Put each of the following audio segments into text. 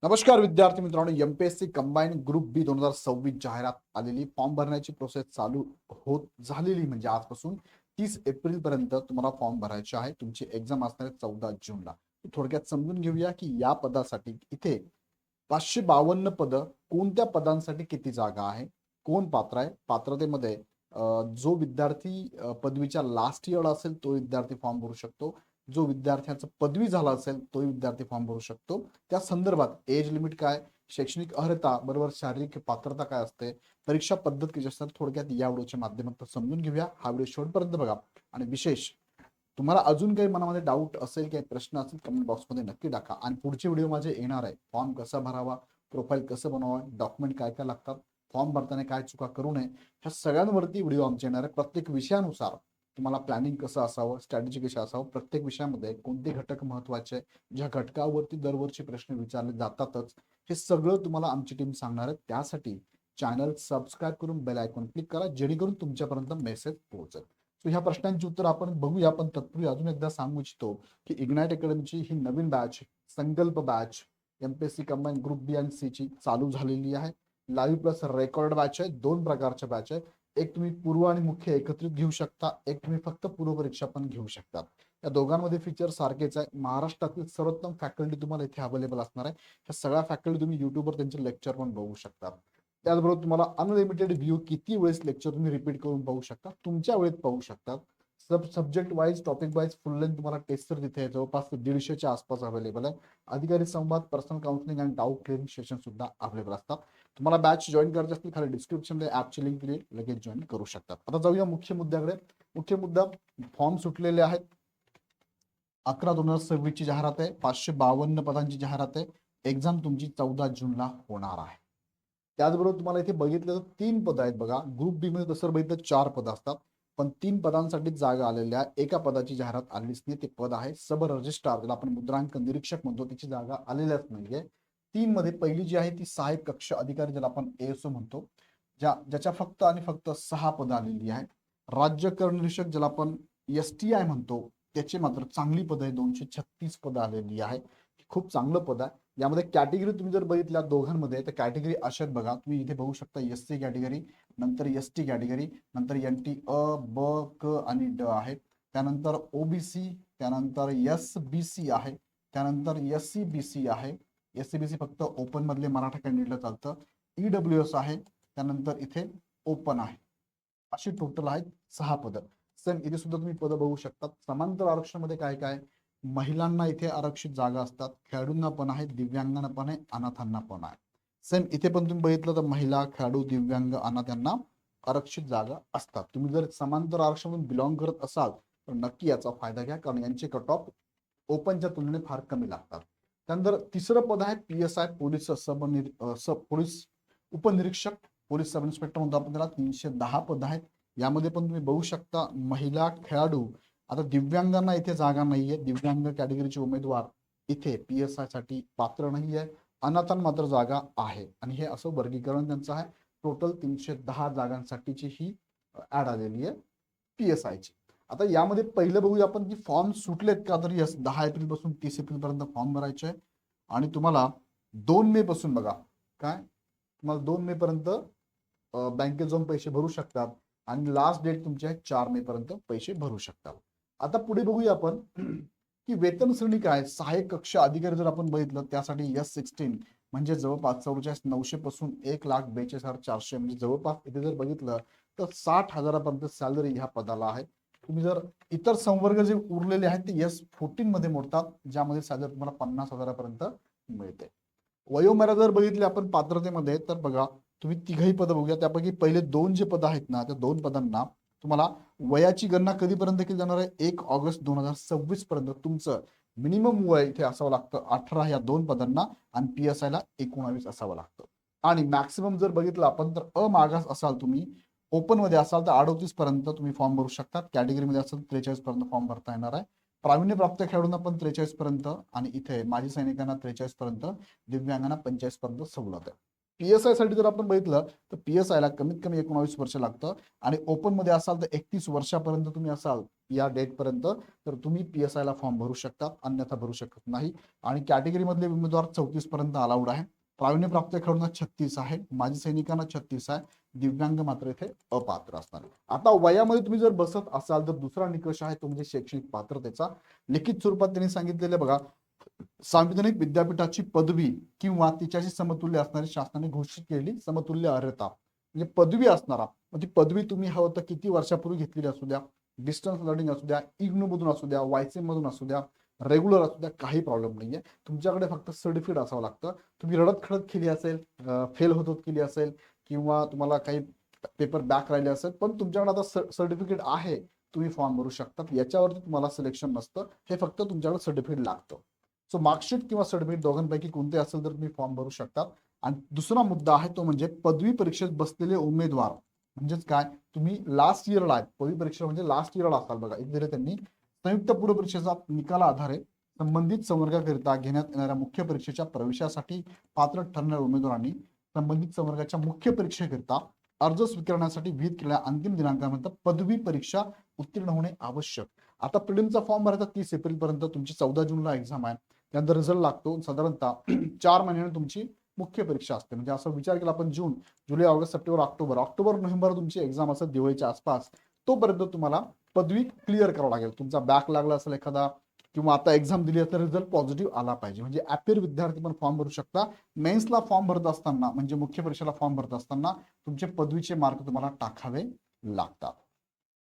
नमस्कार विद्यार्थी मित्रांनो, एमपीएससी कंबाईन ग्रुप बी 2026 जाहिरात आलेली. फॉर्म भरण्याची प्रोसेस चालू होत झालेली म्हणजे आजपासून 30 एप्रिल पर्यंत तुम्हाला फॉर्म भरायचे आहे. तुमची एक्झाम असणार आहे 14 जूनला. थोडक्यात समजून घेऊया की या पदासाठी इथे 552 पद, कोणत्या पदांसाठी किती जागा आहे, कोण पात्र आहे. पात्रतेमध्ये जो विद्यार्थी पदवीच्या लास्ट इयर असेल तो विद्यार्थी फॉर्म भरू शकतो. जो विद्यार्थ्याचा पदवी झाला असेल तो विद्यार्थी फॉर्म भरू शकतो. त्या संदर्भात एज लिमिट काय, शैक्षणिक अर्हता बरोबर शारीरिक पात्रता काय असते, परीक्षा पद्धत कशी असतात, थोडक्यात या व्हिडिओच्या माध्यमातून समजून घेऊया. हा व्हिडिओ शेवटपर्यंत बघा. आणि विशेष तुम्हाला अजून काही मनामध्ये डाऊट असेल, काही प्रश्न असेल, कमेंट बॉक्समध्ये नक्की टाका. आणि पुढचे व्हिडिओ माझे येणार आहे. फॉर्म कसा भरावा, प्रोफाईल कसं बनवावं, डॉक्युमेंट काय काय लागतात, फॉर्म भरताना काय चुका करू नये, ह्या सगळ्यांवरती व्हिडिओ आमचे येणार आहे. प्रत्येक विषयानुसार तुम्हाला प्लॅनिंग कसं असावं, स्ट्रॅटेजी कशी असावं, प्रत्येक विषयामध्ये कोणते घटक महत्वाचे, ज्या घटकावरती दरवर्षी प्रश्न विचारले जातातच, हे सगळं तुम्हाला आमची टीम सांगणार आहे. त्यासाठी चॅनल सबस्क्राईब करून बेल आयकॉन क्लिक करा, जेणेकरून तुमच्यापर्यंत मेसेज पोहोचेल. सो ह्या प्रश्नांची उत्तर आपण बघूया. पण तत्पूर्वी अजून एकदा सांगू इच्छितो की इग्नाइट अकॅडमीची ही नवीन बॅच, संकल्प बॅच, एमपीएससी कंबाईन ग्रुप बी आणि सी ची चालू झालेली आहे. लाईव्ह प्लस रेकॉर्ड बॅच आहे. दोन प्रकारच्या बॅच आहे. एक तुम्ही पूर्व आणि मुख्य एकत्रित घेऊ शकता, एक तुम्ही फक्त पूर्व परीक्षा पण घेऊ शकता. या दोघांमध्ये फीचर सारखेच आहे. महाराष्ट्रातील सर्वोत्तम फॅकल्टी तुम्हाला इथे अवेलेबल असणार आहे. ह्या सगळ्या फॅकल्टी तुम्ही युट्यूबवर त्यांचे लेक्चर पण बघू शकता. त्याचबरोबर तुम्हाला अनलिमिटेड व्ह्यू, किती वेळेस लेक्चर तुम्ही रिपीट करून पाहू शकता, तुमच्या वेळेत पाहू शकता. सब्जेक्ट वाईज, टॉपिक वाईज फुल लेंथ तुम्हाला टेस्ट तर तिथे जवळपास 150च्या आसपास अवेलेबल आहे. अधिकारी संवाद, पर्सनल काउन्सिलिंग आणि डाऊट क्लिअरिंग सेशन सुद्धा अवेलेबल असतात. तुम्हाला बॅच जॉईन करायची असतील, खाली डिस्क्रिप्शनमध्ये ॲपची लिंक दिली, लगेच जॉईन करू शकतात. आता जाऊया मुख्य मुद्द्याकडे. मुख्य मुद्दा, फॉर्म सुटलेले आहेत. 11/2026 ची जाहिरात आहे. 552 पदांची जाहिरात आहे. एक्झाम तुमची 14 जूनला होणार आहे. त्याचबरोबर तुम्हाला इथे बघितलं तर 3 पद आहेत बघा. ग्रुप बी मध्ये तसं बघितलं 4 पद असतात, पण 3 पदांसाठी जागा आलेल्या. एका पदाची जाहिरात आलीच नाही. ते पद आहे सब रजिस्ट्रार, ज्याला आपण मुद्रांक निरीक्षक म्हणतो. त्याची जागा आलेल्याच नाहीये. 3 मध्ये पहिली जी आहे ती सहाय्यक कक्ष अधिकारी, ज्याला आपण एएसओ म्हणतो, ज्याच्या फक्त आणि फक्त 6 पद आलेली आहे. राज्य कर निरीक्षक, ज्याला आपण एसटीआय म्हणतो, त्याचे मात्र चांगली पद आहे. 236 पद आलेली आहे. खूप चांगलं पद आहे. यामध्ये कॅटेगरी तुम्ही जर बघितल्या दोघांमध्ये, तर कॅटेगरी अशात बघा. तुम्ही इथे बघू शकता एससी कॅटेगरी, नंतर एसटी कॅटेगरी, नंतर एनटी अ, ब, क आणि ड आहे. त्यानंतर ओबीसी, त्यानंतर एसबीसी आहे, त्यानंतर एससी बीसी आहे. एससी बीसी फक्त ओपन मधले मराठा कॅन्डिडेटला चालतं. ईडब्ल्यूएस आहे, त्यानंतर इथे ओपन आहे. अशी टोटल आहेत 6 पद. सेम इथे सुद्धा तुम्ही पद बघू शकता. समांतर आरक्षणामध्ये काय काय, महिलांना इथे आरक्षित जागा असतात, खेळाडूंना पण आहे, दिव्यांगांना पण आहे, अनाथांना पण आहे. सेम इथे पण तुम्ही बघितलं तर महिला, खेळाडू, दिव्यांग, अनाथ यांना आरक्षित जागा असतात. तुम्ही जर समांतर आरक्षणातून बिलॉंग करत असाल तर नक्की याचा फायदा घ्या, कारण यांचे कट ऑफ ओपनच्या तुलनेत फार कमी लागतात. त्यानंतर तिसरं पद आहे पीएसआय, पोलीस पोलीस उपनिरीक्षक, पोलीस सब इन्स्पेक्टर म्हणतो आपण त्याला. 310 पद आहेत. यामध्ये पण तुम्ही बघू शकता महिला, खेळाडू. आता दिव्यांगांना इथे जागा नाहीये. दिव्यांग कॅटेगरीचे उमेदवार इथे पीएसआय साठी पात्र नाहीये. अनाथांना मात्र जागा आहे. आणि हे असं वर्गीकरण त्यांचं आहे. टोटल 310 जागांसाठीची ही ऍड आलेली आहे पीएसआयची. आता यामध्ये पहिलं बघूया आपण की फॉर्म सुटलेत का. तर यस, 10 एप्रिल पासून 30 एप्रिल पर्यंत फॉर्म भरायचे आहे. आणि तुम्हाला 2 मे पासून बघा काय, तुम्हाला 2 मे पर्यंत बँकेत जाऊन पैसे भरू शकतात. आणि लास्ट डेट तुमची आहे 4 मे पर्यंत पैसे भरू शकतात. आता पुढे बघूया आपण की वेतन श्रेणी काय. सहाय्यक कक्ष अधिकारी जर आपण बघितलं, त्यासाठी S16 म्हणजे जवळपास 44,900 पासून 1,42,400, म्हणजे जवळपास इथे जर बघितलं तर 60,000पर्यंत सॅलरी ह्या पदाला आहे. तुम्ही जर इतर संवर्ग जे उरलेले आहेत ते S14 मध्ये मोडतात, ज्यामध्ये सॅलरी तुम्हाला 50,000पर्यंत मिळते. वयोमर्यादा जर बघितली आपण पात्रतेमध्ये, तर बघा तुम्ही तिघही पद बघूया. त्यापैकी पहिले 2 जे पद आहेत ना, त्या 2 पदांना तुम्हाला वयाची गणना कधीपर्यंत केली जाणार आहे, 1 ऑगस्ट 2026 पर्यंत तुमचं मिनिमम वय इथे असावं लागतं 18 या 2 पदांना. आणि पीएसआय ला 19 असावं लागतं. आणि मॅक्सिमम जर बघितलं आपण तर अमागास असाल तुम्ही, ओपन मध्ये असाल तर 38 पर्यंत तुम्ही फॉर्म भरू शकता. कॅटेगरीमध्ये असाल 43 पर्यंत फॉर्म भरता येणार आहे. प्रावीण्य प्राप्त खेळाडूंना पण 43 पर्यंत, आणि इथे माजी सैनिकांना 43 पर्यंत, दिव्यांगांना 45 पर्यंत सवलत आहे. PSI साठी जर आपण बघितलं तर PSI ला कमीत कमी 19 वर्ष लागतं आणि ओपन मध्ये असाल तर 31 वर्षापर्यंत तुम्ही असाल या डेट पर्यंत तर तुम्ही PSI ला फॉर्म भरू शकता, अन्यथा भरू शकत नाही. आणि कॅटेगरी मधले उमेदवार 34 पर्यंत अलाउड आहे. प्रावीण्य प्राप्त खेळाडूंना 36 आहे, माजी सैनिकांना 36 आहे, दिव्यांग मात्र इथे अपात्र असणार. आता वयामध्ये तुम्ही जर बसत असाल तर दुसरा निकष आहे तो म्हणजे शैक्षणिक पात्रतेचा. लिखित स्वरूपात त्यांनी सांगितलेले बघा, सांविधानिक विद्यापीठाची पदवी किंवा तिच्याशी समतुल्य असणारी शासनाने घोषित केलेली समतुल्य अर्हता म्हणजे पदवी असणारा, म्हणजे पदवी तुम्ही हवं तर किती वर्षापूर्वी घेतलेली असू द्या, डिस्टन्स लर्निंग असू द्या, इग्नू मधून असू द्या, वायसेम मधून असू द्या, रेग्युलर असू द्या, काही प्रॉब्लेम नाहीये. तुमच्याकडे फक्त सर्टिफिकेट असावं लागतं. तुम्ही रडत खडत केली असेल, फेल होत केली असेल किंवा तुम्हाला काही पेपर बॅक राहिले असेल, पण तुमच्याकडे आता सर्टिफिकेट आहे, तुम्ही फॉर्म भरू शकता. याच्यावरती तुम्हाला सिलेक्शन नसतं, हे फक्त तुमच्याकडे सर्टिफिकेट लागतं. सो मार्कशीट किंवा सर्टिफिकेट दोघांपैकी कोणते असेल तर तुम्ही फॉर्म भरू शकता. आणि दुसरा मुद्दा आहे तो म्हणजे पदवी परीक्षेत बसलेले उमेदवार, म्हणजेच काय, तुम्ही लास्ट इयरला आहे, पदवी परीक्षा म्हणजे लास्ट इयरला असाल बघा. एक दिले त्यांनी संयुक्त पूर्व परीक्षेचा निकाला आधारे संबंधित संवर्गाकरिता घेण्यात येणाऱ्या मुख्य परीक्षेच्या प्रवेशासाठी पात्र ठरणाऱ्या उमेदवारांनी संबंधित संवर्गाच्या मुख्य परीक्षेकरिता अर्ज स्वीकारण्यासाठी विहित केलेल्या अंतिम दिनांकानंतर पदवी परीक्षा उत्तीर्ण होणे आवश्यक. आता प्रिलिमचा फॉर्म भरायचा 30 एप्रिल पर्यंत, तुमची 14 जूनला एक्झाम आहे, त्यानंतर रिझल्ट लागतो. साधारणतः 4 महिन्याने तुमची मुख्य परीक्षा असते. म्हणजे असं विचार केला आपण जून, जुलै, ऑगस्ट, सप्टेंबर, ऑक्टोबर, नोव्हेंबर तुमची एक्झाम असेल दिवाळीच्या आसपास. तोपर्यंत तुम्हाला पदवी क्लिअर करावं लागेल. तुमचा बॅक लागला असेल एखादा किंवा आता एक्झाम दिली तर रिझल्ट पॉझिटिव्ह आला पाहिजे. म्हणजे अपियर विद्यार्थी पण फॉर्म भरू शकता. मेन्सला फॉर्म भरत असताना म्हणजे मुख्य परीक्षेला फॉर्म भरत असताना तुमचे पदवीचे मार्क तुम्हाला टाकावे लागतात.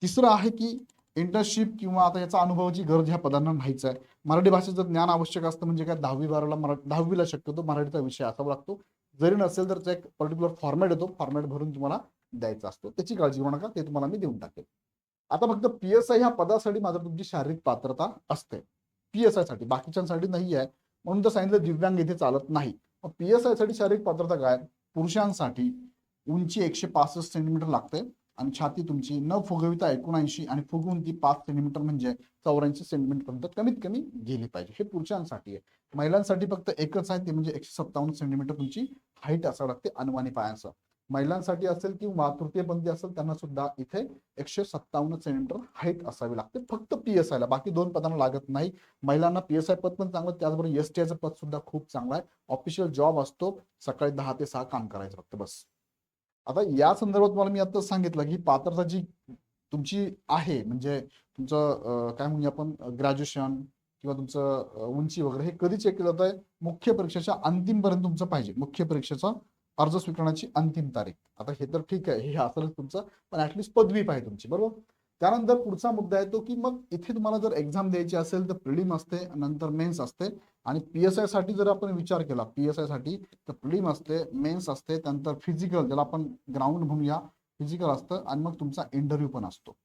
तिसरं आहे की इंटर्नशिप किंवा आता याचा अनुभवाची गरज ह्या पदांना नाहीच आहे. मराठी भाषेचं ज्ञान आवश्यक असतं. म्हणजे काय, 10वी-12वीला 10वीला शक्यतो मराठीचा विषय असावा लागतो. जरी नसेल तर एक पर्टिक्युलर फॉर्मॅट येतो, फॉर्मॅट भरून तुम्हाला द्यायचा असतो. त्याची काळजी करू नका, ते तुम्हाला मी देऊन टाकेल. आता फक्त PSI ह्या पदासाठी मात्र तुमची शारीरिक पात्रता असते, PSI साठी, बाकीच्यांसाठी नाही आहे. म्हणून तर सांगितलं दिव्यांग इथे चालत नाही. मग PSI साठी शारीरिक पात्रता काय, पुरुषांसाठी उंची 165 सेंटीमीटर लागते आणि छाती तुमची न फुगविता 79 आणि फुगवून ती 5 सेंटीमीटर म्हणजे 84 सेंटीमीटर पर्यंत कमीत कमी गेली पाहिजे. हे पुरुषांसाठी आहे. महिलांसाठी फक्त एकच आहे, ते म्हणजे 157 सेंटीमीटर तुमची हाईट असावं लागते अनुमानी पायांसह. महिलांसाठी असेल किंवा तृतीयपंथी असेल त्यांना सुद्धा इथे 157 सेंटीमीटर हाईट असावी लागते फक्त PSI ला. बाकी दोन पदांना लागत नाही. महिलांना PSI पद पण चांगलं, त्याचबरोबर STI चं पद सुद्धा खूप चांगलं आहे. ऑफिशियल जॉब असतो, सकाळी 10 ते 6 काम करायचं फक्त बस. आता या संदर्भात मला मी आता सांगितलं की पात्रता जी तुमची आहे म्हणजे तुमचं काय म्हणूया आपण ग्रॅज्युएशन किंवा तुमचं उंची वगैरे हे कधी चेक केलं जात, मुख्य परीक्षेच्या अंतिम पर्यंत तुमचं पाहिजे. मुख्य परीक्षेचा अर्ज स्वीकारण्याची अंतिम तारीख. आता हे तर ठीक आहे, हे असेलच तुमचं, पण ऍटलीस्ट पदवी पाहिजे तुमची, बरोबर. त्यानंतर पुढचा मुद्दा येतो की मग इथे तुम्हाला जर एक्झाम द्यायची असेल तर प्रिलिम असते, नंतर मेन्स असते. आणि PSI साठी जर आपण विचार केला, PSI साठी तर प्रिलिम असते, मेन्स असते, त्यानंतर फिजिकल, ज्याला आपण ग्राउंड म्हणूया, फिजिकल असतं आणि मग तुमचा इंटरव्ह्यू पण असतो.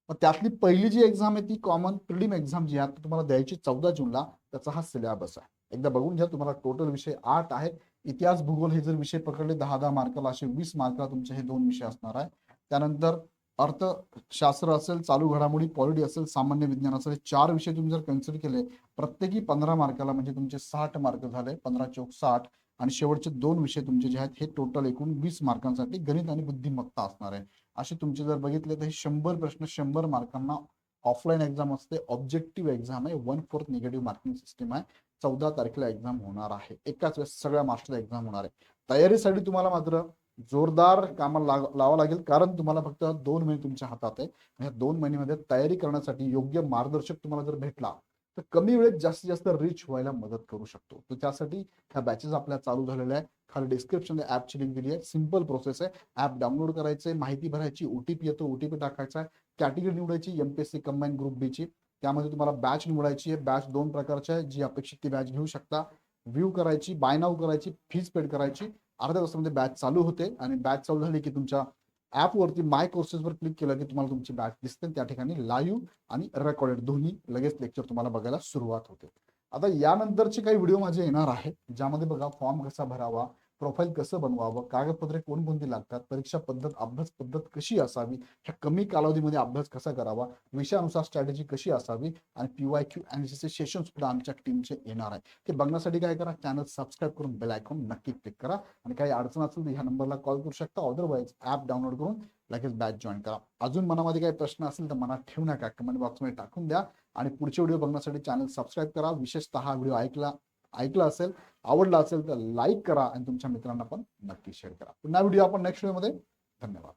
मग त्यातली पहिली जी एक्झाम आहे ती कॉमन प्रिलिम एक्झाम जी आहे तुम्हाला द्यायची 14 जूनला. त्याचा हा सिलेबस आहे, एकदा बघून घ्या. तुम्हाला टोटल विषय 8 आहेत. इतिहास भूगोल हे जर विषय पकडले 10-10 मार्काला, असे 20 मार्काला तुमचे हे 2 विषय असणार आहे. त्यानंतर अर्थशास्त्र असेल, चालू घडामोडी, पॉलिटी असेल, सामान्य विज्ञान असेल, 4 विषय तुम्ही जर कन्सिडर केले प्रत्येकी 15 मार्काला, म्हणजे तुमचे 60 मार्क झाले, 15 चौक 60. आणि शेवटचे 2 विषय तुमचे जे आहेत हे टोटल एकूण 20 मार्कांसाठी गणित आणि बुद्धिमत्ता असणार आहे. असे तुमचे जर बघितले तर हे 100 प्रश्न 100 मार्कांना ऑफलाईन एक्झाम असते, ऑब्जेक्टिव्ह एक्झाम आहे, 1/4 निगेटिव्ह मार्किंग सिस्टीम आहे. 14 तारखेला एक्झाम होणार आहे, एकाच वेळेस सगळ्या मार्क्सला एक्झाम होणार आहे. तयारीसाठी तुम्हाला मात्र जोरदार कामाला लावावं लागेल, कारण तुम्हाला फक्त 2 महिने तुमच्या हातात आहे. या 2 महिन्यामध्ये तयारी करण्यासाठी योग्य मार्गदर्शक तुम्हाला जर भेटला तर कमी वेळेत जास्तीत जास्त रिच व्हायला मदत करू शकतो. तर त्यासाठी ह्या बॅचेस आपल्या चालू झालेल्या आहे. खाली डिस्क्रिप्शन ऍपची लिंक दिली आहे. सिंपल प्रोसेस आहे. ऍप डाउनलोड करायचंय, माहिती भरायची, OTP येतो, OTP टाकायचा आहे, कॅटेगरी निवडायची MPSC कंबाईन ग्रुप B ची. त्यामध्ये तुम्हाला बॅच निवडायची आहे. बॅच 2 प्रकारच्या आहे, जी अपेक्षित ती बॅच घेऊ शकता. व्ह्यू करायची, बाय नाव करायची, फीज पेड करायची. अर्ध्या तासामध्ये बॅच चालू होते आणि बॅच चालू झाली की तुमच्या ऍपवरती माय कोर्सेसवर क्लिक केलं की तुम्हाला तुमची बॅच दिसते. त्या ठिकाणी लाईव्ह आणि रेकॉर्डेड दोन्ही लगेच लेक्चर तुम्हाला बघायला सुरुवात होते. आता यानंतरचे काही व्हिडिओ माझे येणार आहे, ज्यामध्ये बघा फॉर्म कसा भरावा, प्रोफाईल कसं बनवावं, कागदपत्रे कोणकोणती लागतात, परीक्षा पद्धत, अभ्यास पद्धत कशी असावी, ह्या कमी कालावधीमध्ये अभ्यास कसा करावा, विषयानुसार स्ट्रॅटेजी कशी असावी आणि PYQ अनालिसिसचे सेशन सुद्धा आमच्या टीमचे येणार आहे. ते बघण्यासाठी काय करा, चॅनल सबस्क्राईब करून बेल आयकॉन नक्की क्लिक करा आणि काही अडचण असेल तर ह्या नंबरला कॉल करू शकता. अदरवाईज ॲप डाउनलोड करून लगेच बॅच जॉईन करा. अजून मनामध्ये काही प्रश्न असेल तर मनात ठेवू नका, कमेंट बॉक्समध्ये टाकून द्या आणि पुढचे व्हिडिओ बघण्यासाठी चॅनल सबस्क्राईब करा. विशेषतः हा व्हिडिओ ऐकला असेल, आवडला असेल तर लाईक करा आणि तुमच्या मित्रांना पण नक्की शेअर करा. पुन्हा व्हिडिओ आपण नेक्स्ट व्हिडिओमध्ये. धन्यवाद.